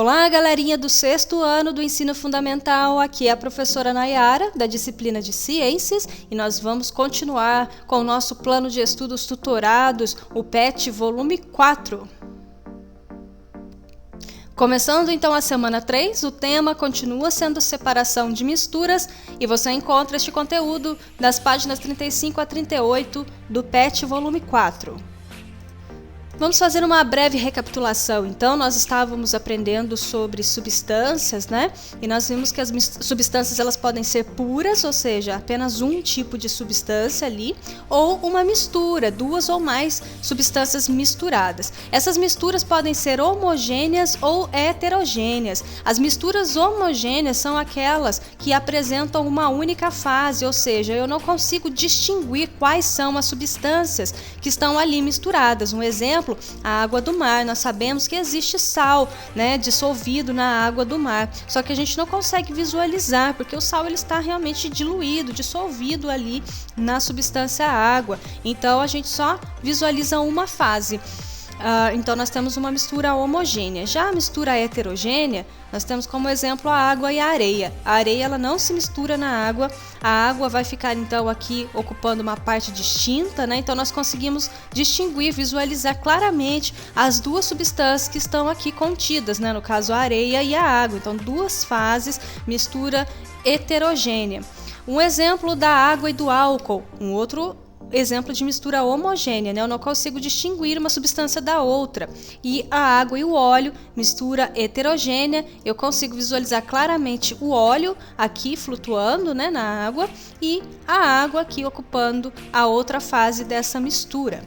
Olá, galerinha do sexto ano do ensino fundamental, aqui é a professora Nayara, da disciplina de Ciências, e nós vamos continuar com o nosso plano de estudos tutorados, o PET volume 4. Começando então a semana 3, o tema continua sendo separação de misturas, e você encontra este conteúdo das páginas 35 a 38 do PET volume 4. Vamos fazer uma breve recapitulação. Então, nós estávamos aprendendo sobre substâncias, né? E nós vimos que as substâncias elas podem ser puras, ou seja, apenas um tipo de substância ali, ou uma mistura, duas ou mais substâncias misturadas. Essas misturas podem ser homogêneas ou heterogêneas. As misturas homogêneas são aquelas que apresentam uma única fase, ou seja, eu não consigo distinguir quais são as substâncias que estão ali misturadas. Um exemplo, a água do mar. Nós sabemos que existe sal, né, dissolvido na água do mar, só que a gente não consegue visualizar, porque o sal ele está realmente diluído, dissolvido ali na substância água, então a gente só visualiza uma fase. Então nós temos uma mistura homogênea. Já a mistura heterogênea, nós temos como exemplo a água e a areia. A areia ela não se mistura na água, a água vai ficar então aqui ocupando uma parte distinta, né? Então nós conseguimos distinguir, visualizar claramente as duas substâncias que estão aqui contidas, né? No caso a areia e a água. Então duas fases, mistura heterogênea. Um exemplo da água e do álcool, um outro exemplo de mistura homogênea, né? Eu não consigo distinguir uma substância da outra. E a água e o óleo, mistura heterogênea, eu consigo visualizar claramente o óleo aqui flutuando, né, na água, e a água aqui ocupando a outra fase dessa mistura.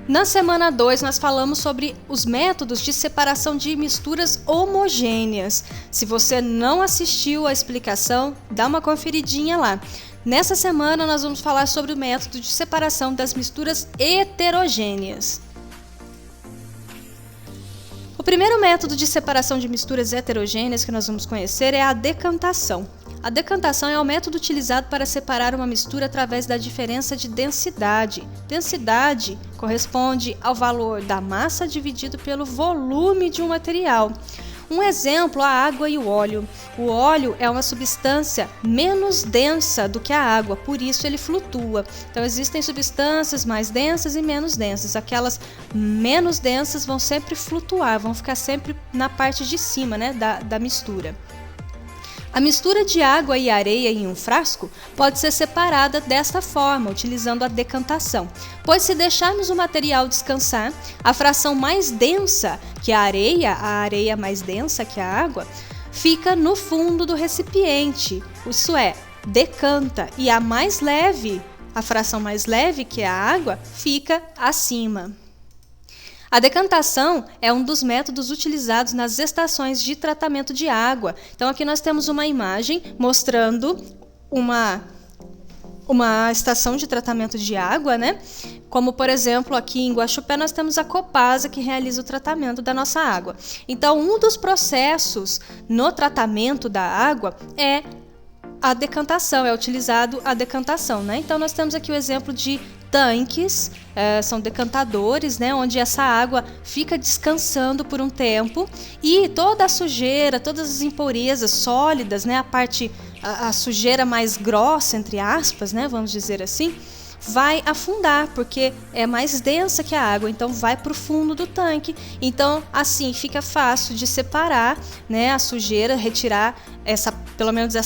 Na semana 2, nós falamos sobre os métodos de separação de misturas homogêneas. Se você não assistiu à explicação, dá uma conferidinha lá. Nessa semana, nós vamos falar sobre o método de separação das misturas heterogêneas. O primeiro método de separação de misturas heterogêneas que nós vamos conhecer é a decantação. A decantação é o método utilizado para separar uma mistura através da diferença de densidade. Densidade corresponde ao valor da massa dividido pelo volume de um material. Um exemplo, a água e o óleo. O óleo é uma substância menos densa do que a água, por isso ele flutua. Então existem substâncias mais densas e menos densas. Aquelas menos densas vão sempre flutuar, vão ficar sempre na parte de cima, né, da mistura. A mistura de água e areia em um frasco pode ser separada desta forma, utilizando a decantação, pois se deixarmos o material descansar, a fração mais densa que a areia mais densa que a água, fica no fundo do recipiente, isso é, decanta, e a mais leve, a fração mais leve que a água, fica acima. A decantação é um dos métodos utilizados nas estações de tratamento de água. Então aqui nós temos uma imagem mostrando uma estação de tratamento de água, né? Como, por exemplo, aqui em Guaxupé nós temos a Copasa que realiza o tratamento da nossa água. Então, um dos processos no tratamento da água é a decantação, é utilizado a decantação, né? Então, nós temos aqui o exemplo de tanques, são decantadores, né, onde essa água fica descansando por um tempo e toda a sujeira, todas as impurezas sólidas, né, a sujeira mais grossa, entre aspas, né, vamos dizer assim, vai afundar, porque é mais densa que a água, então vai para o fundo do tanque. Então, assim, fica fácil de separar, né, a sujeira, retirar pelo menos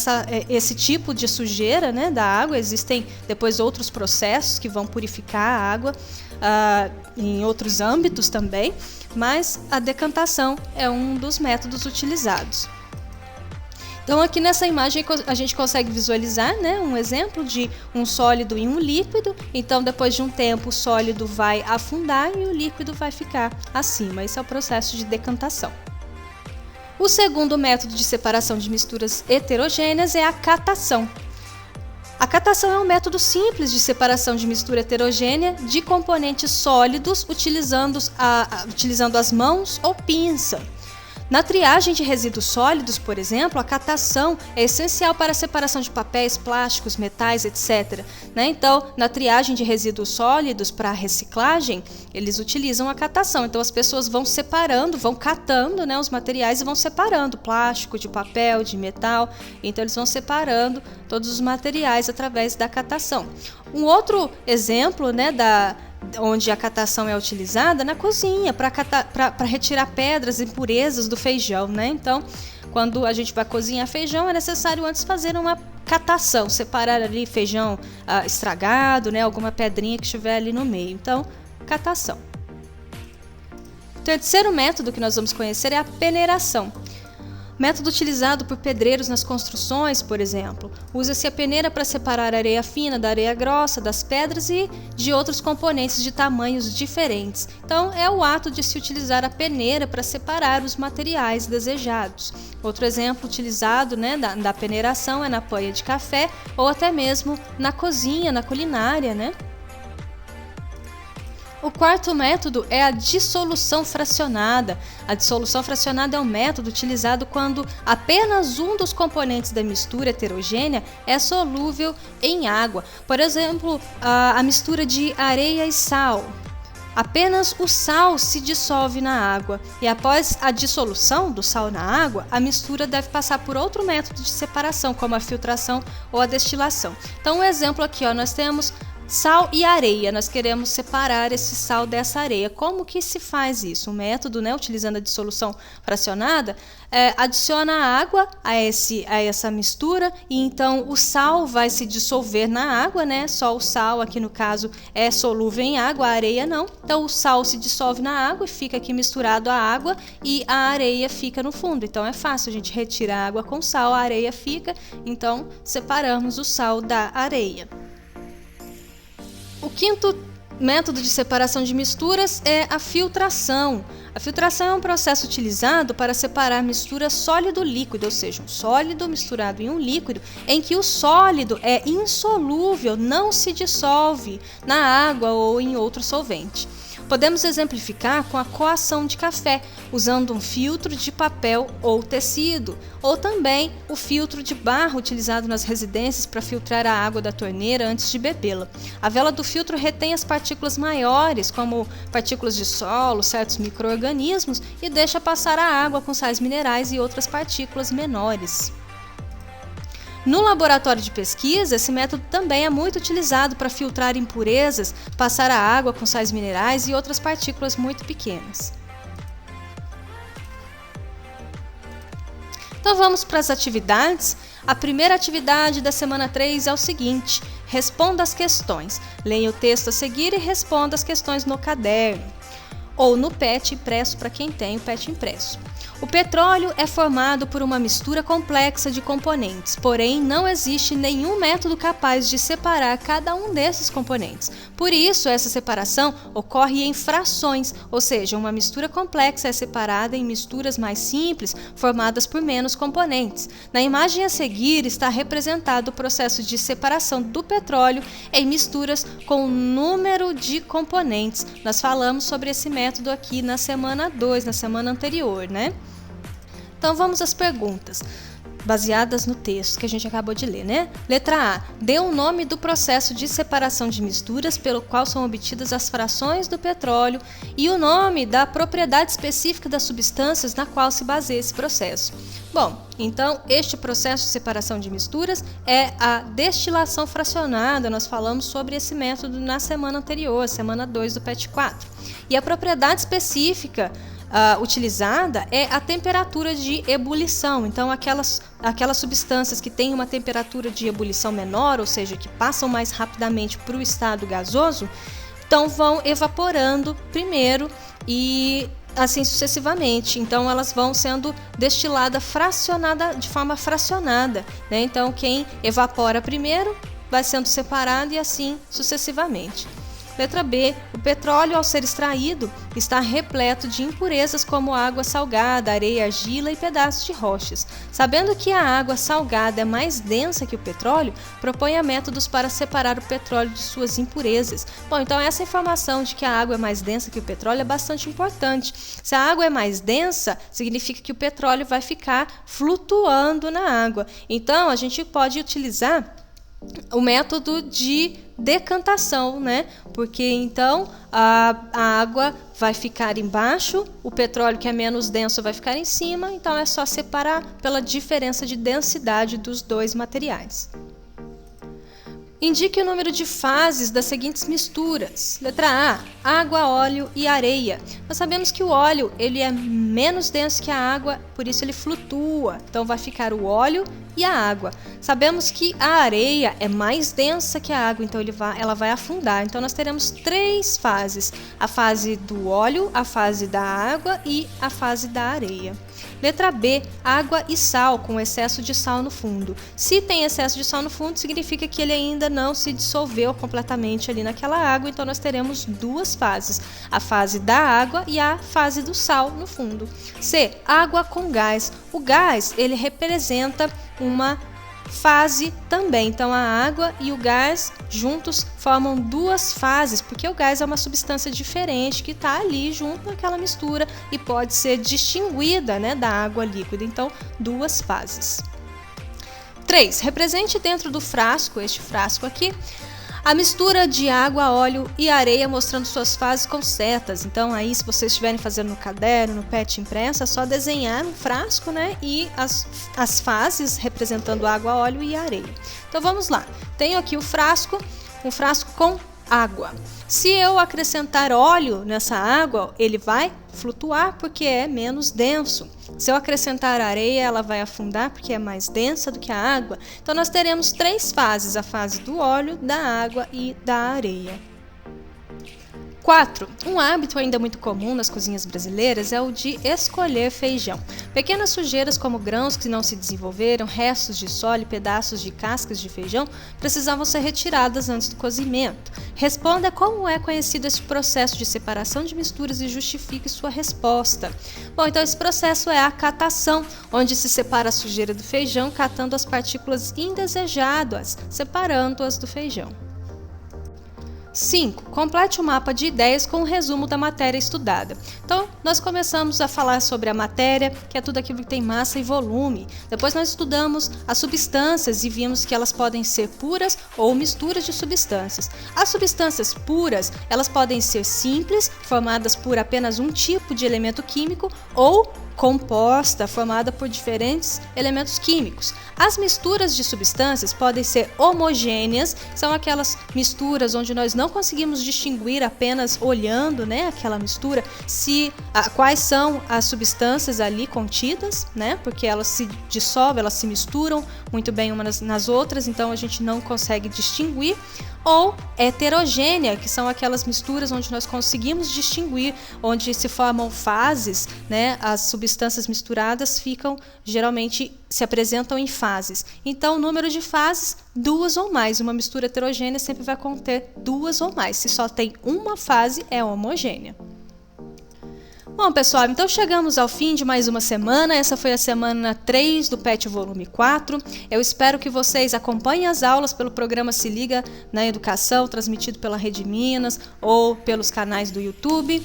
esse tipo de sujeira, né, da água. Existem depois outros processos que vão purificar a água em outros âmbitos também, mas a decantação é um dos métodos utilizados. Então aqui nessa imagem a gente consegue visualizar, né, um exemplo de um sólido e um líquido. Então depois de um tempo o sólido vai afundar e o líquido vai ficar acima. Esse é o processo de decantação. O segundo método de separação de misturas heterogêneas é a catação. A catação é um método simples de separação de mistura heterogênea de componentes sólidos utilizando as mãos ou pinça. Na triagem de resíduos sólidos, por exemplo, a catação é essencial para a separação de papéis, plásticos, metais, etc. Então, na triagem de resíduos sólidos para a reciclagem, eles utilizam a catação. Então, as pessoas vão separando, vão catando, os materiais e vão separando plástico de papel, de metal. Então, eles vão separando todos os materiais através da catação. Um outro exemplo, onde a catação é utilizada na cozinha para retirar pedras e impurezas do feijão, Então, quando a gente vai cozinhar feijão, é necessário antes fazer uma catação, separar ali feijão estragado, alguma pedrinha que estiver ali no meio. Então, catação. O terceiro método que nós vamos conhecer é a peneiração. Método utilizado por pedreiros nas construções, por exemplo. Usa-se a peneira para separar a areia fina da areia grossa, das pedras e de outros componentes de tamanhos diferentes. Então, é o ato de se utilizar a peneira para separar os materiais desejados. Outro exemplo utilizado da peneiração é na panha de café ou até mesmo na cozinha, na culinária, O quarto método é a dissolução fracionada. A dissolução fracionada é um método utilizado quando apenas um dos componentes da mistura heterogênea é solúvel em água. Por exemplo, a mistura de areia e sal. Apenas o sal se dissolve na água e após a dissolução do sal na água, a mistura deve passar por outro método de separação, como a filtração ou a destilação. Então, um exemplo aqui, nós temos sal e areia, nós queremos separar esse sal dessa areia. Como que se faz isso? O método, utilizando a dissolução fracionada, adiciona água a essa mistura e então o sal vai se dissolver na água, Só o sal aqui no caso é solúvel em água, a areia não. Então o sal se dissolve na água e fica aqui misturado à água e a areia fica no fundo. Então é fácil, a gente retira a água com sal, a areia fica, então separamos o sal da areia. O quinto método de separação de misturas é a filtração. A filtração é um processo utilizado para separar mistura sólido-líquido, ou seja, um sólido misturado em um líquido, em que o sólido é insolúvel, não se dissolve na água ou em outro solvente. Podemos exemplificar com a coação de café, usando um filtro de papel ou tecido, ou também o filtro de barro utilizado nas residências para filtrar a água da torneira antes de bebê-la. A vela do filtro retém as partículas maiores, como partículas de solo, certos micro-organismos, e deixa passar a água com sais minerais e outras partículas menores. No laboratório de pesquisa, esse método também é muito utilizado para filtrar impurezas, passar a água com sais minerais e outras partículas muito pequenas. Então vamos para as atividades. A primeira atividade da semana 3 é o seguinte: responda as questões. Leia o texto a seguir e responda as questões no caderno ou no PET impresso para quem tem o PET impresso. O petróleo é formado por uma mistura complexa de componentes, porém não existe nenhum método capaz de separar cada um desses componentes. Por isso, essa separação ocorre em frações, ou seja, uma mistura complexa é separada em misturas mais simples, formadas por menos componentes. Na imagem a seguir está representado o processo de separação do petróleo em misturas com número de componentes. Nós falamos sobre esse método aqui na semana 2, na semana anterior, Então vamos às perguntas, baseadas no texto que a gente acabou de ler, Letra A. Dê o nome do processo de separação de misturas pelo qual são obtidas as frações do petróleo e o nome da propriedade específica das substâncias na qual se baseia esse processo. Bom, então este processo de separação de misturas é a destilação fracionada. Nós falamos sobre esse método na semana anterior, semana 2 do PET 4. E a propriedade específica utilizada é a temperatura de ebulição. Então, aquelas substâncias que têm uma temperatura de ebulição menor, ou seja, que passam mais rapidamente para o estado gasoso, então vão evaporando primeiro e assim sucessivamente. Então, elas vão sendo destiladas de forma fracionada, Então, quem evapora primeiro vai sendo separado e assim sucessivamente. Letra B. O petróleo, ao ser extraído, está repleto de impurezas como água salgada, areia, argila e pedaços de rochas. Sabendo que a água salgada é mais densa que o petróleo, proponha métodos para separar o petróleo de suas impurezas. Bom, então essa informação de que a água é mais densa que o petróleo é bastante importante. Se a água é mais densa, significa que o petróleo vai ficar flutuando na água. Então, a gente pode utilizar o método de decantação, né? Porque então a água vai ficar embaixo, o petróleo que é menos denso vai ficar em cima, então é só separar pela diferença de densidade dos dois materiais. Indique o número de fases das seguintes misturas. Letra A, água, óleo e areia. Nós sabemos que o óleo ele é menos denso que a água, por isso ele flutua. Então vai ficar o óleo e a água. Sabemos que a areia é mais densa que a água, então ela vai afundar. Então nós teremos 3 fases. A fase do óleo, a fase da água e a fase da areia. Letra B, água e sal, com excesso de sal no fundo. Se tem excesso de sal no fundo, significa que ele ainda não se dissolveu completamente ali naquela água, então nós teremos 2 fases, a fase da água e a fase do sal no fundo. C, água com gás. O gás, ele representa uma fase também, então a água e o gás juntos formam 2 fases, porque o gás é uma substância diferente que está ali junto naquela mistura e pode ser distinguida, né, da água líquida, então 2 fases. 3. Represente dentro do frasco, este frasco aqui, a mistura de água, óleo e areia mostrando suas fases com setas. Então aí se vocês estiverem fazendo no caderno, no PET impresso, é só desenhar um frasco, né, e as fases representando água, óleo e areia. Então vamos lá. Tenho aqui um frasco com água. Se eu acrescentar óleo nessa água, ele vai flutuar porque é menos denso. Se eu acrescentar areia, ela vai afundar porque é mais densa do que a água. Então nós teremos 3 fases, a fase do óleo, da água e da areia. 4. Um hábito ainda muito comum nas cozinhas brasileiras é o de escolher feijão. Pequenas sujeiras como grãos que não se desenvolveram, restos de solo e pedaços de cascas de feijão precisavam ser retiradas antes do cozimento. Responda como é conhecido esse processo de separação de misturas e justifique sua resposta. Bom, então esse processo é a catação, onde se separa a sujeira do feijão, catando as partículas indesejadas, separando-as do feijão. 5. Complete o mapa de ideias com um resumo da matéria estudada. Então, nós começamos a falar sobre a matéria, que é tudo aquilo que tem massa e volume. Depois nós estudamos as substâncias e vimos que elas podem ser puras ou misturas de substâncias. As substâncias puras, elas podem ser simples, formadas por apenas um tipo de elemento químico, ou composta, formada por diferentes elementos químicos. As misturas de substâncias podem ser homogêneas, são aquelas misturas onde nós não conseguimos distinguir apenas olhando, né, aquela mistura, quais são as substâncias ali contidas, né, porque elas se dissolvem, elas se misturam muito bem umas nas outras, então a gente não consegue distinguir. Ou heterogênea, que são aquelas misturas onde nós conseguimos distinguir, onde se formam fases, né? As substâncias misturadas geralmente se apresentam em fases. Então, o número de fases, 2 ou mais. Uma mistura heterogênea sempre vai conter 2 ou mais. Se só tem uma fase, é homogênea. Bom, pessoal, então chegamos ao fim de mais uma semana. Essa foi a semana 3 do PET volume 4. Eu espero que vocês acompanhem as aulas pelo programa Se Liga na Educação, transmitido pela Rede Minas ou pelos canais do YouTube.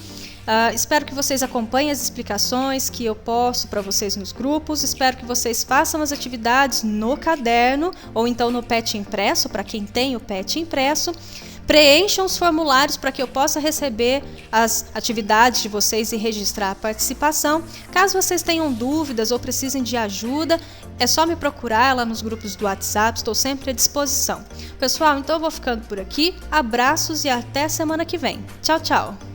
Espero que vocês acompanhem as explicações que eu posto para vocês nos grupos. Espero que vocês façam as atividades no caderno ou então no PET impresso, para quem tem o PET impresso. Preencham os formulários para que eu possa receber as atividades de vocês e registrar a participação. Caso vocês tenham dúvidas ou precisem de ajuda, é só me procurar lá nos grupos do WhatsApp, estou sempre à disposição. Pessoal, então eu vou ficando por aqui. Abraços e até semana que vem. Tchau, tchau!